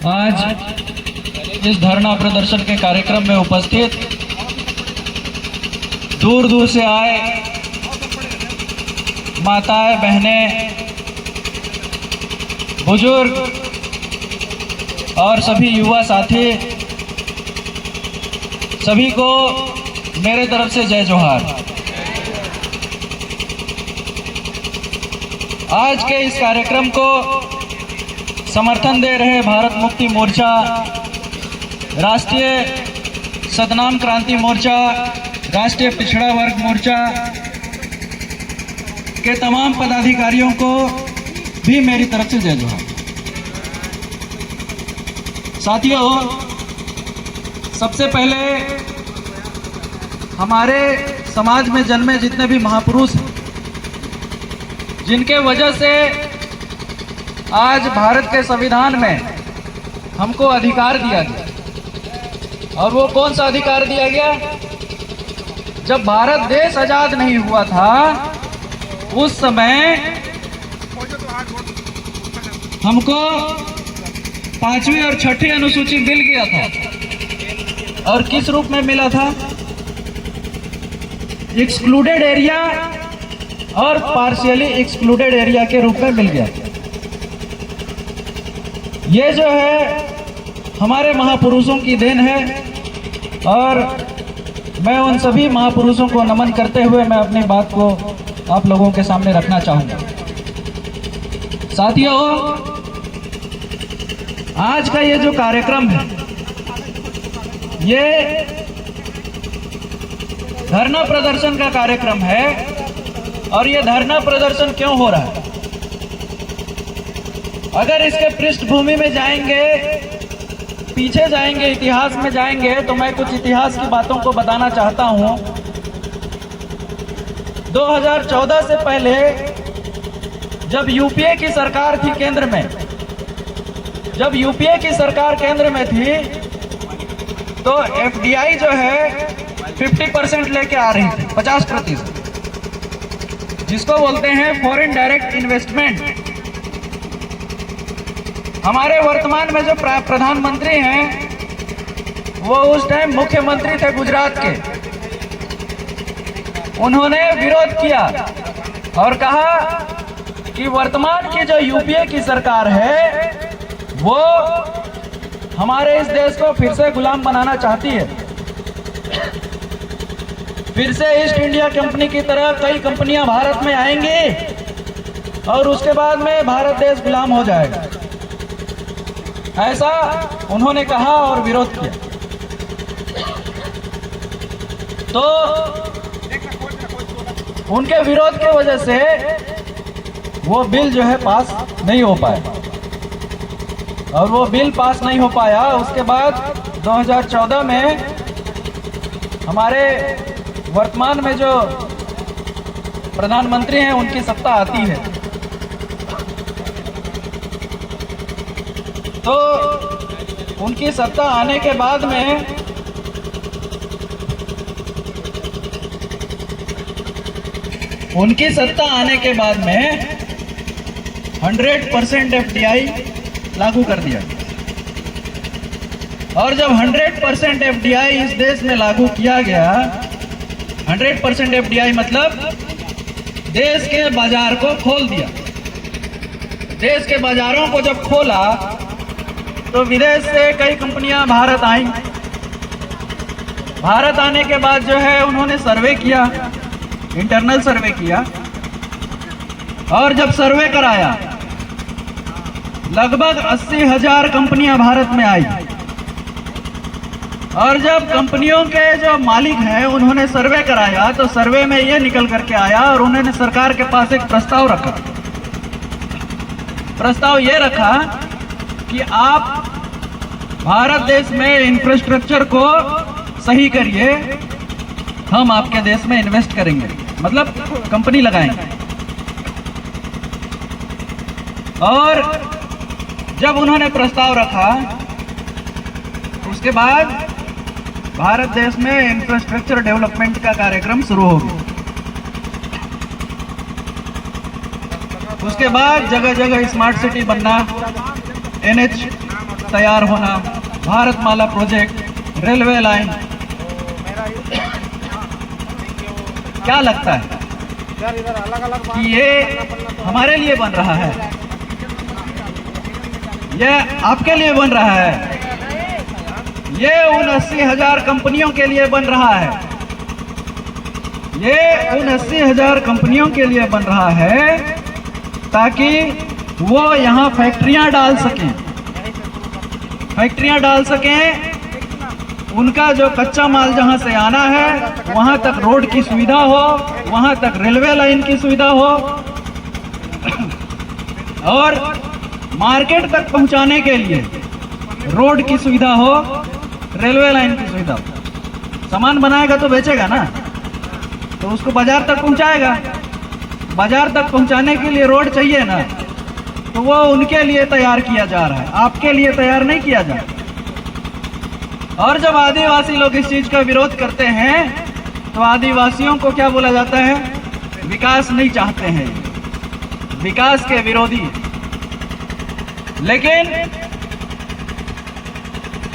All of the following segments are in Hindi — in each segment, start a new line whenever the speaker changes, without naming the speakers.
आज इस धरना प्रदर्शन के कार्यक्रम में उपस्थित दूर दूर से आए माताएं, बहनें, बुजुर्ग और सभी युवा साथी, सभी को मेरे तरफ से जय जोहार। आज के इस कार्यक्रम को समर्थन दे रहे भारत मुक्ति मोर्चा, राष्ट्रीय सतनाम क्रांति मोर्चा, राष्ट्रीय पिछड़ा वर्ग मोर्चा के तमाम पदाधिकारियों को भी मेरी तरफ से जय जोहार। साथियों, सबसे पहले हमारे समाज में जन्मे जितने भी महापुरुष हैं, जिनके वजह से आज भारत के संविधान में हमको अधिकार दिया गया। और वो कौन सा अधिकार दिया गया? जब भारत देश आजाद नहीं हुआ था उस समय हमको 5वीं और 6ठी अनुसूची मिल गया था। और किस रूप में मिला था? एक्सक्लूडेड एरिया और पार्शियली एक्सक्लूडेड एरिया के रूप में मिल गया। ये जो है हमारे महापुरुषों की देन है और मैं उन सभी महापुरुषों को नमन करते हुए मैं अपनी बात को आप लोगों के सामने रखना चाहूँगा। साथियों, आज का ये जो कार्यक्रम है, ये धरना प्रदर्शन का कार्यक्रम है। और ये धरना प्रदर्शन क्यों हो रहा है? अगर इसके पृष्ठभूमि में जाएंगे, पीछे जाएंगे, इतिहास में जाएंगे, तो मैं कुछ इतिहास की बातों को बताना चाहता हूं। 2014 से पहले जब यूपीए की सरकार थी केंद्र में, जब यूपीए की सरकार केंद्र में थी तो एफडीआई जो है 50% लेके आ रही थी, 50%, जिसको बोलते हैं फॉरेन डायरेक्ट इन्वेस्टमेंट। हमारे वर्तमान में जो प्रधानमंत्री हैं वो उस टाइम मुख्यमंत्री थे गुजरात के। उन्होंने विरोध किया और कहा कि वर्तमान की जो यूपीए की सरकार है वो हमारे इस देश को फिर से गुलाम बनाना चाहती है। फिर से ईस्ट इंडिया कंपनी की तरह कई कंपनियां भारत में आएंगी और उसके बाद में भारत देश गुलाम हो जाएगा, ऐसा उन्होंने कहा और विरोध किया। तो उनके विरोध की वजह से वो बिल जो है पास नहीं हो पाया। और वो बिल पास नहीं हो पाया, उसके बाद 2014 में हमारे वर्तमान में जो प्रधानमंत्री हैं उनकी सत्ता आती है। तो उनकी सत्ता आने के बाद में उनकी सत्ता आने के बाद में 100% एफडीआई लागू कर दिया। और जब 100% एफडीआई इस देश में लागू किया गया, 100% एफडीआई मतलब देश के बाजार को खोल दिया। देश के बाजारों को जब खोला तो विदेश से कई कंपनियां भारत आई। भारत आने के बाद जो है उन्होंने सर्वे किया, इंटरनल सर्वे किया। और जब सर्वे कराया लगभग 80,000 कंपनियां भारत में आई। और जब कंपनियों के जो मालिक हैं उन्होंने सर्वे कराया तो सर्वे में ये निकल करके आया और उन्होंने सरकार के पास एक प्रस्ताव रखा। प्रस्ताव ये रखा कि आप भारत देश में इंफ्रास्ट्रक्चर को सही करिए, हम आपके देश में इन्वेस्ट करेंगे, मतलब कंपनी लगाएंगे। और जब उन्होंने प्रस्ताव रखा उसके बाद भारत देश में इंफ्रास्ट्रक्चर डेवलपमेंट का कार्यक्रम शुरू हो गया। उसके बाद जगह जगह स्मार्ट सिटी बनना, NH तैयार होना, भारतमाला प्रोजेक्ट, रेलवे लाइन, क्या लगता है कि ये हमारे लिए बन रहा है? ये आपके लिए बन रहा है? ये उन 80,000 कंपनियों के लिए बन रहा है? ये उन 80,000 कंपनियों के लिए बन रहा है ताकि वो यहाँ फैक्ट्रियां डाल सकें, उनका जो कच्चा माल जहाँ से आना है वहाँ तक रोड की सुविधा हो, वहाँ तक रेलवे लाइन की सुविधा हो, और मार्केट तक पहुँचाने के लिए रोड की सुविधा हो, रेलवे लाइन की सुविधा हो। सामान बनाएगा तो बेचेगा ना, तो उसको बाजार तक पहुँचाएगा। बाजार तक पहुँचाने के लिए रोड चाहिए ना, तो वो उनके लिए तैयार किया जा रहा है, आपके लिए तैयार नहीं किया जा रहा। और जब आदिवासी लोग इस चीज का विरोध करते हैं तो आदिवासियों को क्या बोला जाता है? विकास नहीं चाहते हैं, विकास के विरोधी। लेकिन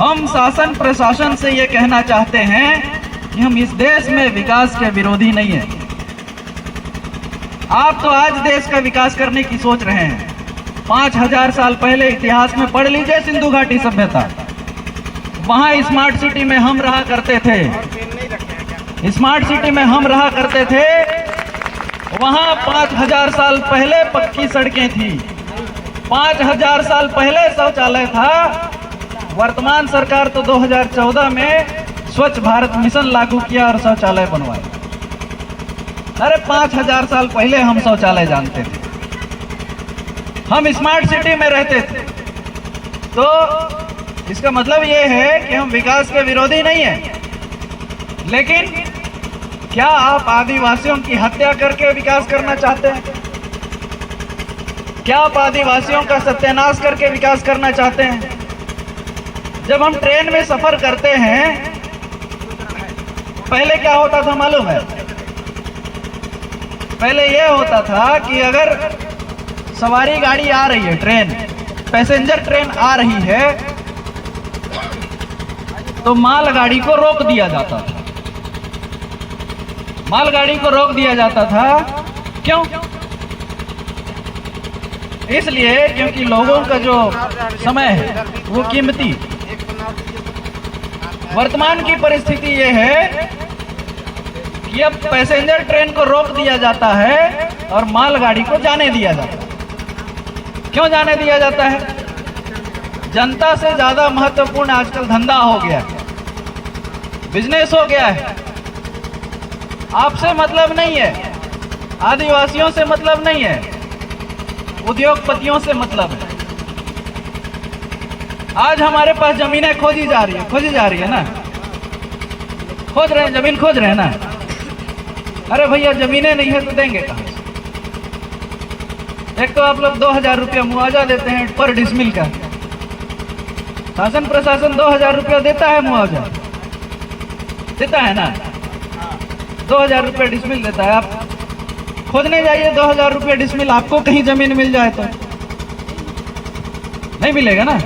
हम शासन प्रशासन से ये कहना चाहते हैं कि हम इस देश में विकास के विरोधी नहीं है। आप तो आज देश का विकास करने की सोच रहे हैं। 5000 साल पहले इतिहास में पढ़ लीजिए सिंधु घाटी सभ्यता, वहां स्मार्ट सिटी में हम रहा करते थे, स्मार्ट सिटी में हम रहा करते थे। वहां 5000 साल पहले पक्की सड़कें थी, 5000 साल पहले शौचालय था। वर्तमान सरकार तो 2014 में स्वच्छ भारत मिशन लागू किया और शौचालय बनवाए। अरे 5000 साल पहले हम शौचालय जानते थे, हम स्मार्ट सिटी में रहते थे। तो इसका मतलब ये है कि हम विकास के विरोधी नहीं हैं। लेकिन क्या आप आदिवासियों की हत्या करके विकास करना चाहते हैं? क्या आप आदिवासियों का सत्यानाश करके विकास करना चाहते हैं? जब हम ट्रेन में सफर करते हैं, पहले क्या होता था मालूम है? पहले यह होता था कि अगर सवारी गाड़ी आ रही है, ट्रेन, पैसेंजर ट्रेन आ रही है, तो मालगाड़ी को रोक दिया जाता था। मालगाड़ी को रोक दिया जाता था। क्यों? इसलिए क्योंकि लोगों का जो समय है वो कीमती। वर्तमान की परिस्थिति ये है कि अब पैसेंजर ट्रेन को रोक दिया जाता है और मालगाड़ी को जाने दिया जाता है। क्यों जाने दिया जाता है? जनता से ज्यादा महत्वपूर्ण आजकल धंधा हो गया है, बिजनेस हो गया है। आपसे मतलब नहीं है, आदिवासियों से मतलब नहीं है, उद्योगपतियों से मतलब है। आज हमारे पास जमीनें खोजी जा रही है ना, खोज रहे हैं, जमीन खोज रहे हैं ना। अरे भैया जमीनें नहीं है तो देंगे कहाँ से? एक तो आप लोग 2000 रुपया मुआवजा देते हैं पर डिसमिल का, शासन प्रशासन 2000 रुपया देता है, मुआवजा देता है ना, 2000 रुपया डिसमिल देता है। आप खोजने जाइए 2000 रुपया डिसमिल, आपको कहीं जमीन मिल जाए तो नहीं मिलेगा ना।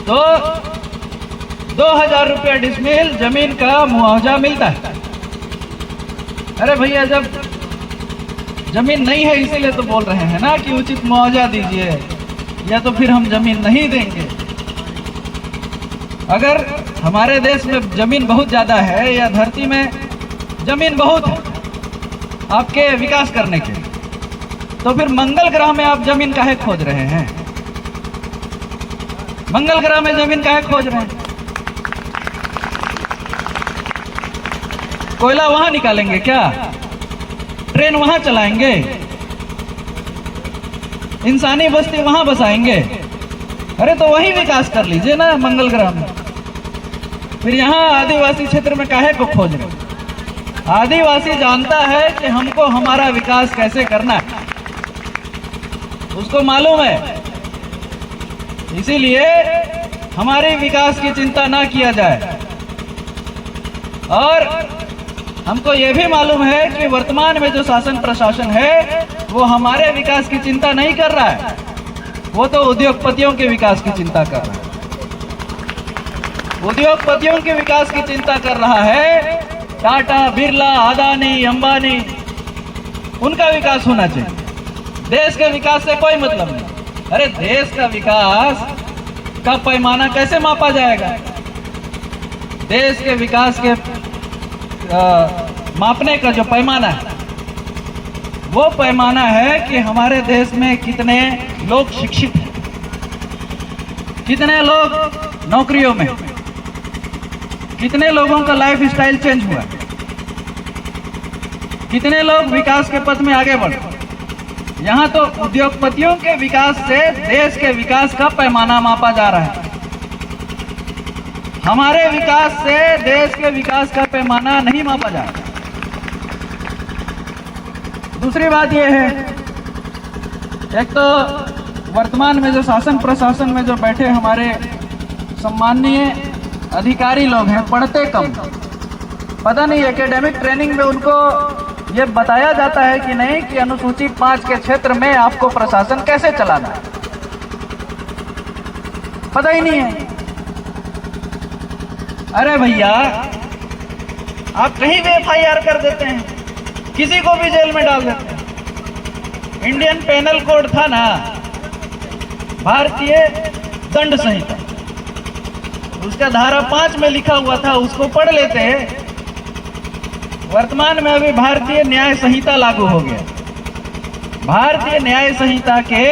तो 2000 रुपया डिसमिल जमीन का मुआवजा मिलता है। अरे भैया जब जमीन नहीं है इसीलिए तो बोल रहे हैं ना कि उचित मुआवजा दीजिए, या तो फिर हम जमीन नहीं देंगे। अगर हमारे देश में जमीन बहुत ज्यादा है या धरती में जमीन बहुत है आपके विकास करने के, तो फिर मंगल ग्रह में आप जमीन काहे खोज रहे हैं? मंगल ग्रह में जमीन काहे खोज रहे हैं? कोयला वहां निकालेंगे क्या? ट्रेन वहां चलाएंगे? इंसानी बस्ती वहां बसाएंगे? अरे तो वही विकास कर लीजिए ना मंगल ग्रह में। फिर यहाँ आदिवासी क्षेत्र में काहे को खोज रहे? आदिवासी जानता है कि हमको हमारा विकास कैसे करना है, उसको मालूम है। इसीलिए हमारे विकास की चिंता ना किया जाए। और हमको ये भी मालूम है कि वर्तमान में जो शासन प्रशासन है वो हमारे विकास की चिंता नहीं कर रहा है, वो तो उद्योगपतियों के विकास की चिंता कर रहा है। उद्योगपतियों के विकास की चिंता कर रहा है। टाटा, बिरला, अदानी, अंबानी, उनका विकास होना चाहिए। देश के विकास से कोई मतलब नहीं। अरे देश का विकास का पैमाना कैसे मापा जाएगा? देश के विकास के मापने का जो पैमाना है, वो पैमाना है कि हमारे देश में कितने लोग शिक्षित हैं, कितने लोग नौकरियों में, कितने लोगों का लाइफ स्टाइल चेंज हुआ, कितने लोग विकास के पथ में आगे बढ़े। यहाँ तो उद्योगपतियों के विकास से देश के विकास का पैमाना मापा जा रहा है। हमारे विकास से देश के विकास का पैमाना नहीं मापा जा रहा। दूसरी बात यह है, एक तो वर्तमान में जो शासन प्रशासन में जो बैठे हमारे सम्माननीय अधिकारी लोग हैं, पढ़ते कम। पता नहीं एकेडमिक ट्रेनिंग में उनको ये बताया जाता है कि नहीं कि अनुसूची 5 के क्षेत्र में आपको प्रशासन कैसे चलाना है, पता ही नहीं है। अरे भैया, आप कहीं भी FIR कर देते हैं, किसी को भी जेल में डाल देते हैं। इंडियन पेनल कोड था ना, भारतीय दंड संहिता, उसका धारा 5 में लिखा हुआ था, उसको पढ़ लेते हैं। वर्तमान में अभी भारतीय न्याय संहिता लागू हो गया। भारतीय न्याय संहिता के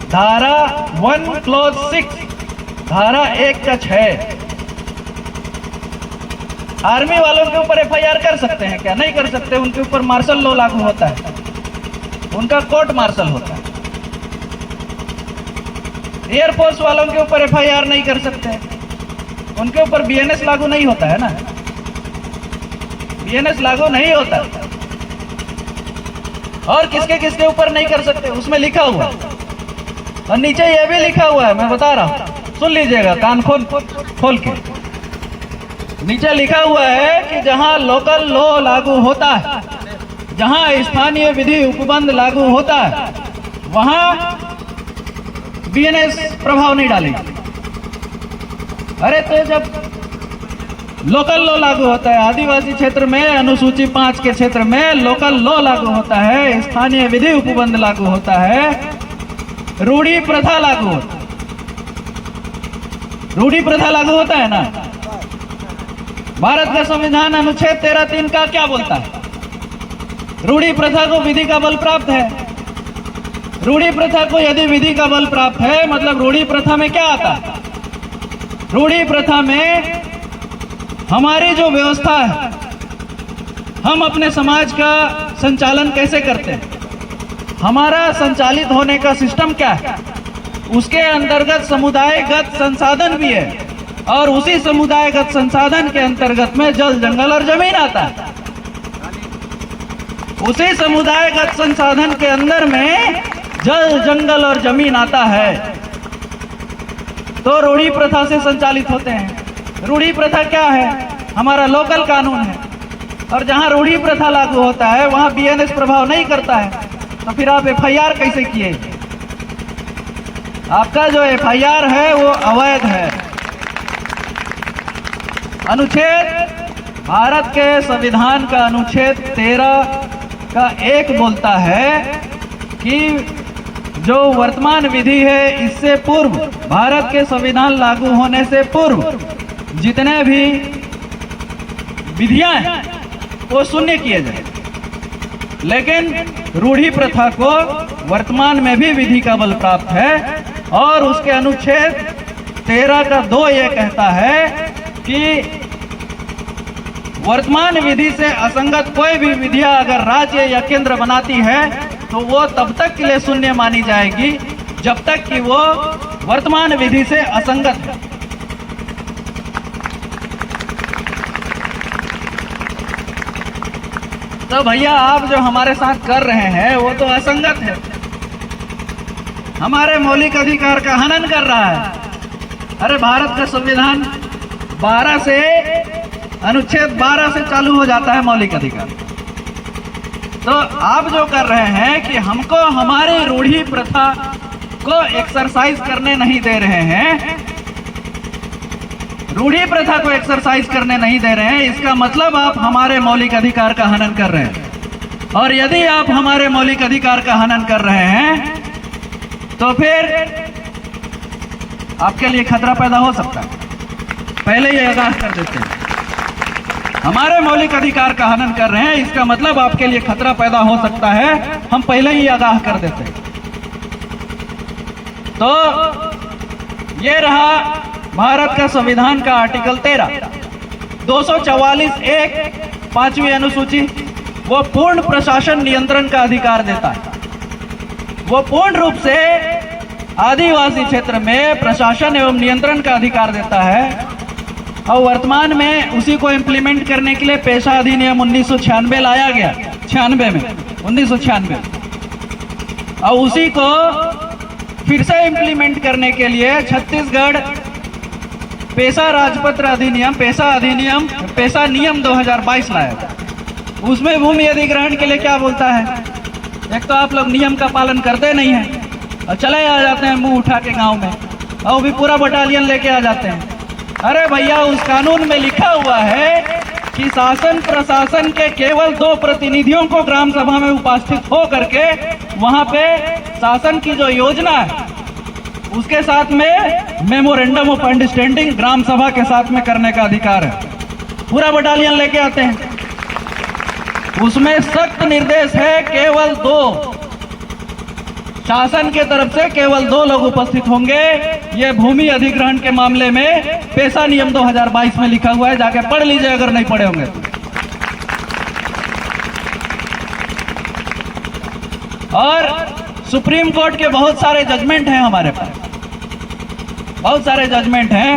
धारा 1 क्लॉज 6, धारा 1 का 6, आर्मी वालों के ऊपर FIR कर सकते हैं क्या? नहीं कर सकते। उनके ऊपर मार्शल लॉ लागू होता है, उनका कोर्ट मार्शल होता है। एयरफोर्स वालों के ऊपर FIR नहीं कर सकते, उनके ऊपर BNS लागू नहीं होता है ना, BNS लागू नहीं होता। और किसके किसके ऊपर नहीं कर सकते उसमें लिखा हुआ है। और नीचे ये भी लिखा हुआ है, मैं बता रहा हूं, सुन लीजिएगा कान खोल के। नीचे लिखा हुआ है कि जहां लोकल लॉ लागू होता है, जहां स्थानीय विधि उपबंध लागू होता है, वहां BNS प्रभाव नहीं डालेगी। अरे तो जब लोकल लॉ लागू होता है, आदिवासी क्षेत्र में अनुसूची 5 के क्षेत्र में लोकल लॉ लागू होता है, स्थानीय विधि उपबंध लागू होता है, रूढ़ी प्रथा लागू होता है। रूढ़ी प्रथा लागू होता है ना। भारत का संविधान अनुच्छेद 13(3) का क्या बोलता है? रूढ़ी प्रथा को विधि का बल प्राप्त है। रूढ़ी प्रथा को यदि विधि का बल प्राप्त है, मतलब रूढ़ी प्रथा में क्या आता है? रूढ़ी प्रथा में हमारी जो व्यवस्था है, हम अपने समाज का संचालन कैसे करते हैं, हमारा संचालित होने का सिस्टम क्या है, उसके अंतर्गत समुदायगत संसाधन भी है। और उसी समुदायगत संसाधन के अंतर्गत में जल, जंगल और जमीन आता है। उसी समुदायगत संसाधन के अंदर में जल, जंगल और जमीन आता है, तो रूढ़ी प्रथा से संचालित होते हैं। रूढ़ी प्रथा क्या है? हमारा लोकल कानून है। और जहां रूढ़ी प्रथा लागू होता है वहां BNS प्रभाव नहीं करता है, तो फिर आप FIR कैसे किए? आपका जो FIR है वो अवैध है। अनुच्छेद, भारत के संविधान का अनुच्छेद 13 का 1 बोलता है कि जो वर्तमान विधि है, इससे पूर्व, भारत के संविधान लागू होने से पूर्व जितने भी विधियां हैं वो शून्य किए जाए। लेकिन रूढ़ी प्रथा को वर्तमान में भी विधि का बल प्राप्त है। और उसके अनुच्छेद 13 का 2 ये कहता है कि वर्तमान विधि से असंगत कोई भी विधियां अगर राज्य या केंद्र बनाती है तो वो तब तक के लिए शून्य मानी जाएगी जब तक कि वो वर्तमान विधि से असंगत है। तो भैया आप जो हमारे साथ कर रहे हैं वो तो असंगत है, हमारे मौलिक अधिकार का हनन कर रहा है। अरे भारत का संविधान 12 से, अनुच्छेद 12 से चालू हो जाता है मौलिक अधिकार। तो आप जो कर रहे हैं कि हमको हमारी रूढ़ी प्रथा को एक्सरसाइज करने नहीं दे रहे हैं, रूढ़ी प्रथा को एक्सरसाइज करने नहीं दे रहे हैं, इसका मतलब आप हमारे मौलिक अधिकार का हनन कर रहे हैं। और यदि आप हमारे मौलिक अधिकार का हनन कर रहे हैं तो फिर आपके लिए खतरा पैदा हो सकता है। पहले ही आगाह कर देते हैं, हमारे मौलिक अधिकार का हनन कर रहे हैं, इसका मतलब आपके लिए खतरा पैदा हो सकता है, हम पहले ही आगाह कर देते हैं। तो ये रहा भारत का संविधान का आर्टिकल 13, 244(1) 5वीं अनुसूची, वो पूर्ण प्रशासन नियंत्रण का अधिकार देता है। वो पूर्ण रूप से आदिवासी क्षेत्र में प्रशासन एवं नियंत्रण का अधिकार देता है। और वर्तमान में उसी को इम्प्लीमेंट करने के लिए पेशा अधिनियम 1996 लाया गया, 1996, और उसी को फिर से इम्प्लीमेंट करने के लिए छत्तीसगढ़ पेशा राजपत्र अधिनियम, पेशा नियम 2022 लाया। उसमें भूमि अधिग्रहण के लिए क्या बोलता है? एक तो आप लोग नियम का पालन करते नहीं हैं और चले आ जाते हैं मुंह उठा के गांव में, और भी पूरा बटालियन लेके आ जाते हैं। अरे भैया, उस कानून में लिखा हुआ है कि शासन प्रशासन के केवल 2 प्रतिनिधियों को ग्राम सभा में उपस्थित हो करके वहां पे शासन की जो योजना है उसके साथ में मेमोरेंडम ऑफ अंडरस्टैंडिंग ग्राम सभा के साथ में करने का अधिकार है। पूरा बटालियन लेके आते हैं, उसमें सख्त निर्देश है केवल 2, शासन के तरफ से केवल 2 लोग उपस्थित होंगे। ये भूमि अधिग्रहण के मामले में पेशा नियम 2022 में लिखा हुआ है, जाके पढ़ लीजिए अगर नहीं पढ़े होंगे। और सुप्रीम कोर्ट के बहुत सारे जजमेंट हैं हमारे पास, बहुत सारे जजमेंट हैं,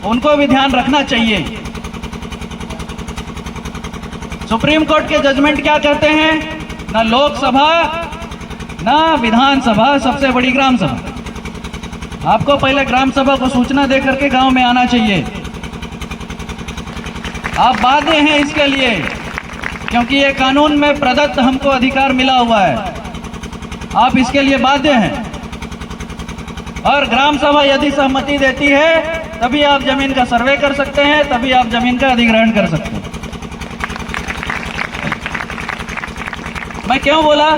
उनको भी ध्यान रखना चाहिए। सुप्रीम कोर्ट के जजमेंट क्या कहते हैं? ना लोकसभा ना विधानसभा, सबसे बड़ी ग्राम सभा। आपको पहले ग्राम सभा को सूचना दे करके गांव में आना चाहिए। आप बाध्य हैं इसके लिए, क्योंकि ये कानून में प्रदत्त हमको अधिकार मिला हुआ है, आप इसके लिए बाध्य हैं। और ग्राम सभा यदि सहमति देती है तभी आप जमीन का सर्वे कर सकते हैं, तभी आप जमीन का अधिग्रहण कर सकते हैं। मैं क्यों बोला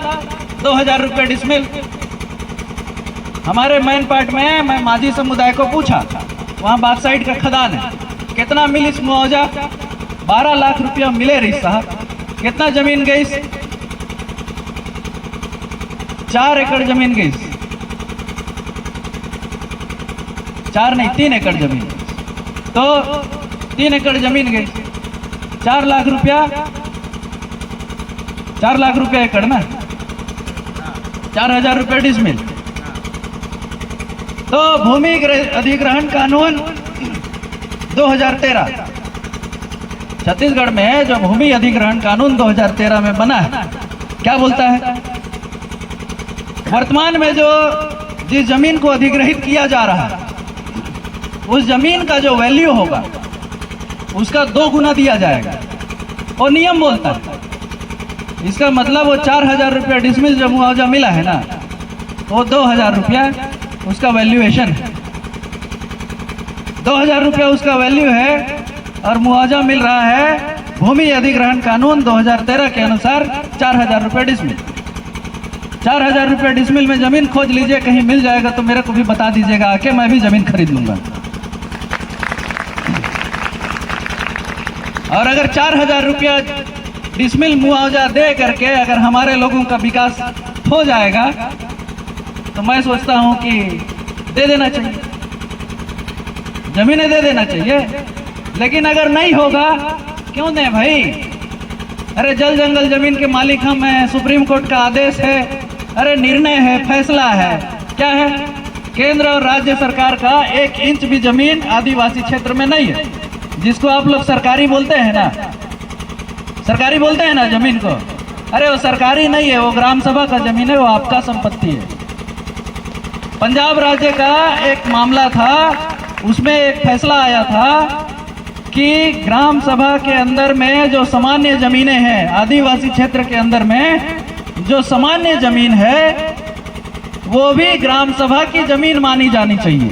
2000 रुपये डिसमिल? हमारे मेन पार्ट में मैं माझी समुदाय को पूछा, वहाँ बाक्साइड का खदान है, कितना मिली मुआवजा? 12 लाख रुपया मिले रही साहब। कितना जमीन गई? 4 एकड़ जमीन गई, 4 नहीं 3 एकड़ जमीन। तो 3 एकड़ जमीन गई, 4 लाख रुपया, 4 लाख रुपया एकड़ ना, 4000 रुपये डिसमिल। तो भूमि अधिग्रहण कानून 2013 छत्तीसगढ़ में जो भूमि अधिग्रहण कानून 2013 में बना है, क्या बोलता है? वर्तमान में जो जिस जमीन को अधिग्रहित किया जा रहा है उस जमीन का जो वैल्यू होगा उसका 2 गुना दिया जाएगा। और नियम बोलता है, इसका मतलब वो 4000 रुपया डिसमिल जो मुआवजा मिला है ना, वो 2000 रुपया उसका वैल्यूएशन है। 2000 रुपया उसका वैल्यू है और मुआवजा मिल रहा है भूमि अधिग्रहण कानून 2013 के अनुसार 4000 रुपये डिसमिल। 4000 रुपये डिसमिल में जमीन खोज लीजिए, कहीं मिल जाएगा तो मेरे को भी बता दीजिएगा आके, मैं भी जमीन खरीद लूंगा। और अगर 4000 रुपया डिसमिल मुआवजा दे करके अगर हमारे लोगों का विकास हो जाएगा तो मैं सोचता हूं कि दे देना चाहिए, जमीनें दे देना चाहिए। लेकिन अगर नहीं होगा, क्यों दें भाई? अरे जल जंगल जमीन के मालिक हम हैं, सुप्रीम कोर्ट का आदेश है, अरे निर्णय है, फैसला है। क्या है? केंद्र और राज्य सरकार का 1 इंच भी जमीन आदिवासी क्षेत्र में नहीं है, जिसको आप लोग सरकारी बोलते हैं ना, सरकारी बोलते हैं ना जमीन को। अरे वो सरकारी नहीं है, वो ग्राम सभा का जमीन है, वो आपका संपत्ति है। पंजाब राज्य का एक मामला था, उसमें एक फैसला आया था कि ग्राम सभा के अंदर में जो सामान्य जमीनें हैं, आदिवासी क्षेत्र के अंदर में जो सामान्य जमीन है वो भी ग्राम सभा की जमीन मानी जानी चाहिए।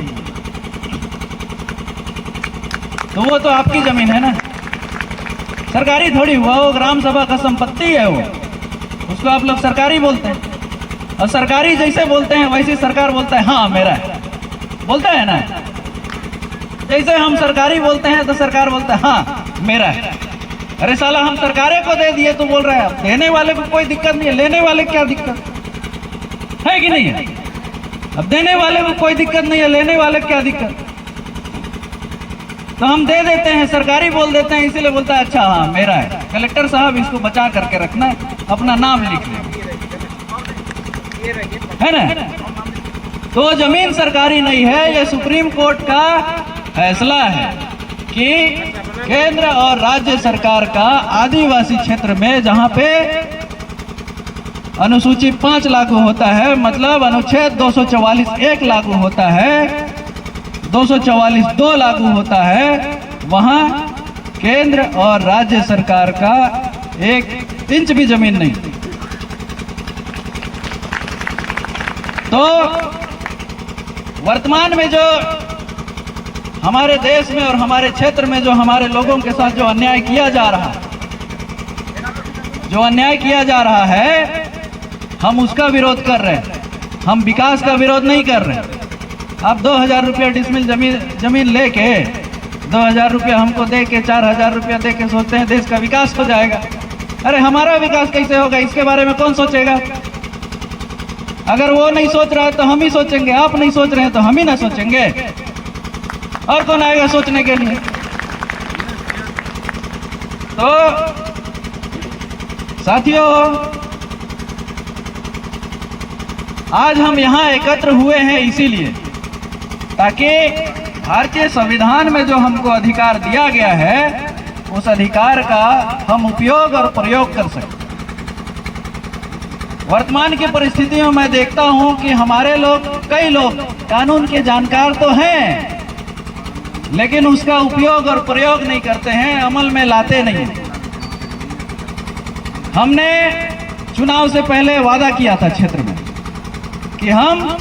तो वो तो आपकी जमीन है ना, सरकारी थोड़ी हुआ, वो ग्राम सभा का संपत्ति है, वो उसको आप लोग सरकारी बोलते हैं। और सरकारी जैसे बोलते हैं वैसे सरकार बोलता है हाँ मेरा है, बोलता है ना। जैसे हम सरकारी बोलते हैं तो सरकार बोलता है हाँ मेरा है। अरे साला हम सरकारे को दे दिए तो बोल रहे हैं देने वाले को कोई दिक्कत नहीं है, लेने वाले क्या दिक्कत है कि नहीं है? अब देने वाले को कोई दिक्कत नहीं है, लेने वाले क्या दिक्कत? तो हम दे देते हैं, सरकारी बोल देते हैं, इसीलिए बोलता है अच्छा हाँ मेरा है। कलेक्टर साहब इसको बचा करके रखना, अपना नाम लिख ले, है ना। तो जमीन सरकारी नहीं है, ये सुप्रीम कोर्ट का फैसला है कि केंद्र और राज्य सरकार का आदिवासी क्षेत्र में जहां पे अनुसूची 5 लागू होता है, मतलब अनुच्छेद 244(1) लागू होता है, 244(2) लागू होता है, वहां केंद्र और राज्य सरकार का 1 इंच भी जमीन नहीं। तो वर्तमान में जो हमारे देश में और हमारे क्षेत्र में जो हमारे लोगों के साथ जो अन्याय किया जा रहा है, जो अन्याय किया जा रहा है, हम उसका विरोध कर रहे हैं, हम विकास का विरोध नहीं कर रहे हैं। आप 2000 रुपया डिसमिल जमीन लेके 2000 रुपया हमको दे के 4000 रुपया दे के सोचते हैं देश का विकास हो जाएगा। अरे हमारा विकास कैसे होगा, इसके बारे में कौन सोचेगा? अगर वो नहीं सोच रहा है तो हम ही सोचेंगे, आप नहीं सोच रहे हैं तो हम ही ना सोचेंगे, और कौन आएगा सोचने के लिए? तो साथियों, आज हम यहाँ एकत्र हुए हैं इसीलिए ताकि भारतीय संविधान में जो हमको अधिकार दिया गया है उस अधिकार का हम उपयोग और प्रयोग कर सकें। वर्तमान की परिस्थितियों में देखता हूं कि हमारे लोग, कई लोग कानून के जानकार तो हैं लेकिन उसका उपयोग और प्रयोग नहीं करते हैं, अमल में लाते नहीं। हमने चुनाव से पहले वादा किया था क्षेत्र में कि हम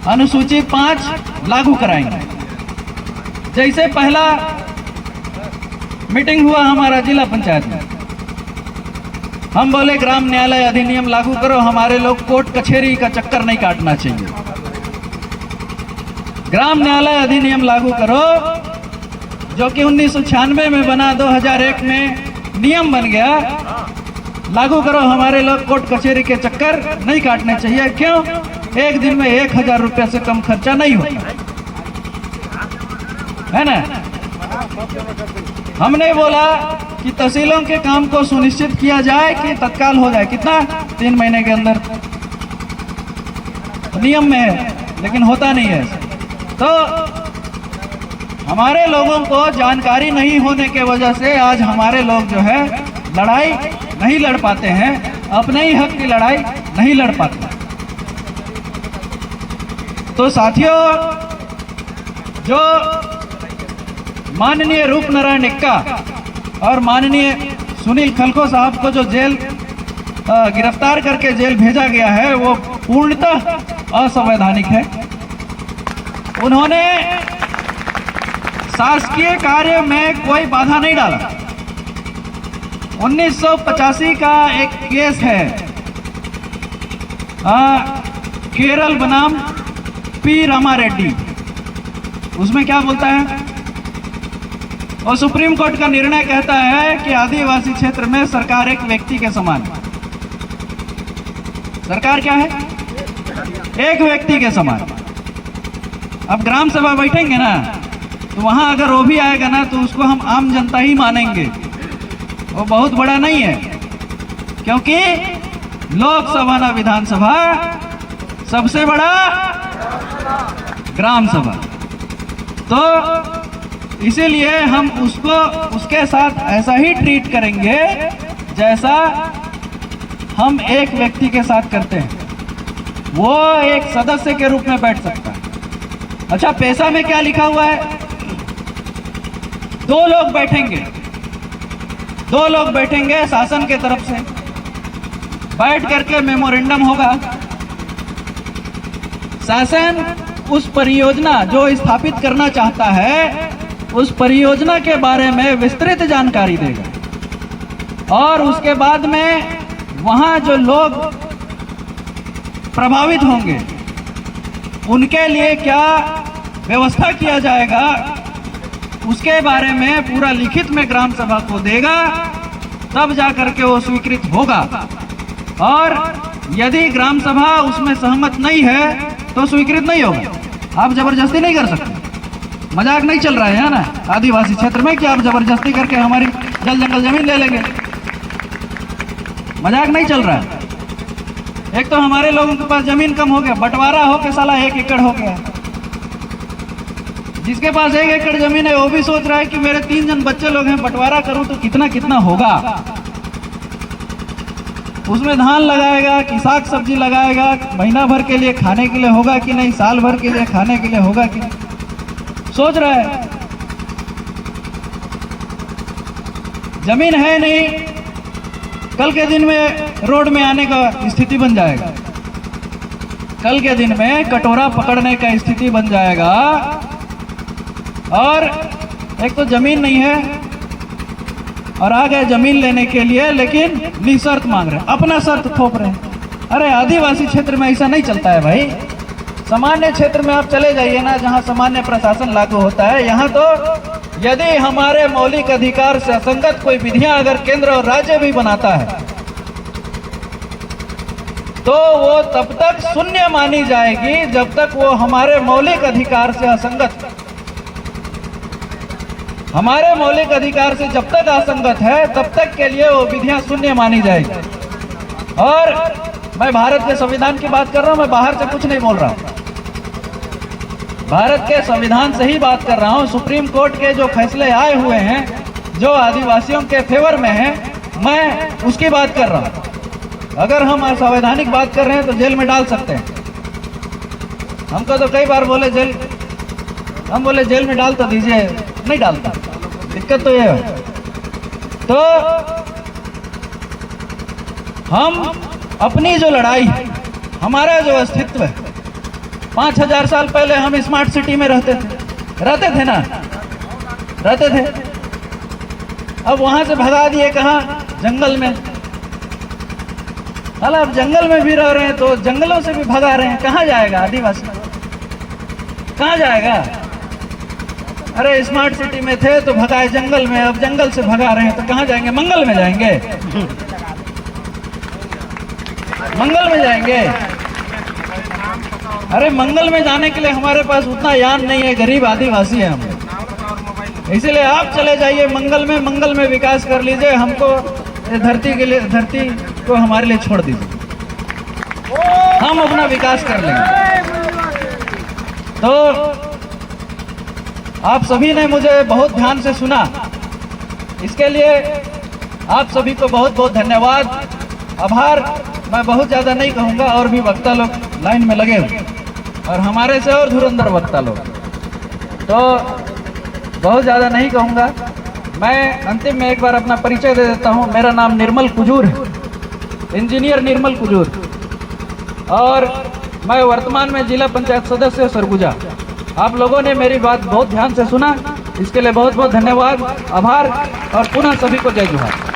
अनुसूची 5 लागू कराएंगे। जैसे पहला मीटिंग हुआ हमारा जिला पंचायत में, हम बोले ग्राम न्यायालय अधिनियम लागू करो, हमारे लोग कोर्ट कचहरी का चक्कर नहीं काटना चाहिए। ग्राम न्यायालय अधिनियम लागू करो जो कि 1996 में बना, 2001 में नियम बन गया, लागू करो, हमारे लोग कोर्ट कचहरी के चक्कर नहीं काटने चाहिए। क्यों? एक दिन में 1000 रुपये से कम खर्चा नहीं होता है ना। हमने बोला कि तहसीलों के काम को सुनिश्चित किया जाए कि तत्काल हो जाए। कितना? 3 महीने के अंदर नियम में है, लेकिन होता नहीं है। तो हमारे लोगों को जानकारी नहीं होने के वजह से आज हमारे लोग जो है लड़ाई नहीं लड़ पाते हैं, अपने ही हक की लड़ाई नहीं लड़ पाते। तो साथियों, जो माननीय रूपनारायण एक्का और माननीय सुनील खलखो साहब को जो जेल गिरफ्तार करके जेल भेजा गया है वो पूर्णतः असंवैधानिक है। उन्होंने शासकीय कार्य में कोई बाधा नहीं डाला। 1985 का एक केस है, केरल बनाम पी रामा रेड्डी, उसमें क्या बोलता है? और सुप्रीम कोर्ट का निर्णय कहता है कि आदिवासी क्षेत्र में सरकार एक व्यक्ति के समान है। सरकार क्या है? एक व्यक्ति के समान। अब ग्राम सभा बैठेंगे ना तो वहां अगर वो भी आएगा ना तो उसको हम आम जनता ही मानेंगे, वो बहुत बड़ा नहीं है, क्योंकि लोकसभा ना विधानसभा, सबसे बड़ा ग्राम सभा। तो इसीलिए हम उसको उसके साथ ऐसा ही ट्रीट करेंगे जैसा हम एक व्यक्ति के साथ करते हैं। वो एक सदस्य के रूप में बैठ सकता है। अच्छा, पैसा में क्या लिखा हुआ है? दो लोग बैठेंगे शासन के तरफ से, बैठ करके मेमोरेंडम होगा। शासन उस परियोजना जो स्थापित करना चाहता है उस परियोजना के बारे में विस्तृत जानकारी देगा और उसके बाद में वहाँ जो लोग प्रभावित होंगे उनके लिए क्या व्यवस्था किया जाएगा उसके बारे में पूरा लिखित में ग्राम सभा को देगा, तब जाकर के वो स्वीकृत होगा। और यदि ग्राम सभा उसमें सहमत नहीं है तो स्वीकृत नहीं होगा। आप जबरदस्ती नहीं कर सकते। मजाक नहीं चल रहा है ना आदिवासी क्षेत्र में कि आप जबरदस्ती करके हमारी जल जंगल जमीन ले लेंगे। मजाक नहीं चल रहा है। एक तो हमारे लोगों के पास जमीन कम हो गया, बंटवारा हो के साला 1 एकड़ हो गया। जिसके पास 1 एकड़ जमीन है वो भी सोच रहा है कि मेरे 3 जन बच्चे लोग हैं, बंटवारा करूं तो कितना कितना होगा। उसमें धान लगाएगा कि साग सब्जी लगाएगा, महीना भर के लिए खाने के लिए होगा कि नहीं, साल भर के लिए खाने के लिए होगा कि नहीं, सोच रहा है। जमीन है नहीं, कल के दिन में रोड में आने का स्थिति बन जाएगा, कल के दिन में कटोरा पकड़ने का स्थिति बन जाएगा। और एक तो जमीन नहीं है और आ गए जमीन लेने के लिए, लेकिन निशर्त मांग रहे हैं, अपना शर्त थोप रहे हैं। अरे आदिवासी क्षेत्र में ऐसा नहीं चलता है भाई। सामान्य क्षेत्र में आप चले जाइए ना, जहां सामान्य प्रशासन लागू होता है, यहाँ तो यदि हमारे मौलिक अधिकार से असंगत कोई विधियां अगर केंद्र और राज्य भी बनाता है तो वो तब तक शून्य मानी जाएगी जब तक वो हमारे मौलिक अधिकार से असंगत, हमारे मौलिक अधिकार से जब तक असंगत है तब तक के लिए वो विधियां शून्य मानी जाएगी। और मैं भारत के संविधान की बात कर रहा हूं, मैं बाहर से कुछ नहीं बोल रहा हूं, भारत के संविधान से ही बात कर रहा हूं। सुप्रीम कोर्ट के जो फैसले आए हुए हैं जो आदिवासियों के फेवर में हैं, मैं उसकी बात कर रहा हूं। अगर हम असंवैधानिक बात कर रहे हैं तो जेल में डाल सकते हैं। हमको तो कई बार बोले जेल, हम बोले जेल में डाल तो दीजिए, नहीं डालता। दिक्कत तो ये है। तो हम अपनी जो लड़ाई है, हमारा जो अस्तित्व है, 5000 साल पहले हम स्मार्ट सिटी में रहते थे ना, रहते थे। अब वहां से भगा दिए कहाँ? जंगल में। अब जंगल में भी रह रहे हैं तो जंगलों से भी भगा रहे हैं। कहाँ जाएगा आदिवासी? कहाँ जाएगा? अरे स्मार्ट सिटी में थे तो भगाए जंगल में, अब जंगल से भगा रहे हैं तो कहाँ जाएंगे? मंगल में जाएंगे, मंगल में जाएंगे। अरे मंगल में जाने के लिए हमारे पास उतना यान नहीं है, गरीब आदिवासी है हम। इसीलिए आप चले जाइए मंगल में विकास कर लीजिए, हमको धरती के लिए, धरती को हमारे लिए छोड़ दीजिए, हम अपना विकास कर लेंगे। तो आप सभी ने मुझे बहुत ध्यान से सुना, इसके लिए आप सभी को बहुत बहुत धन्यवाद, आभार। मैं बहुत ज़्यादा नहीं कहूँगा, और भी वक्ता लोग लाइन में लगे हुए और हमारे से और धुरंधर वक्ता लोग, तो बहुत ज़्यादा नहीं कहूँगा। मैं अंतिम में एक बार अपना परिचय दे देता हूँ। मेरा नाम निर्मल कुजूर है, इंजीनियर निर्मल कुजूर, और मैं वर्तमान में जिला पंचायत सदस्य सरगुजा। आप लोगों ने मेरी बात बहुत ध्यान से सुना, इसके लिए बहुत बहुत धन्यवाद, आभार, और पुनः सभी को जय जोहार।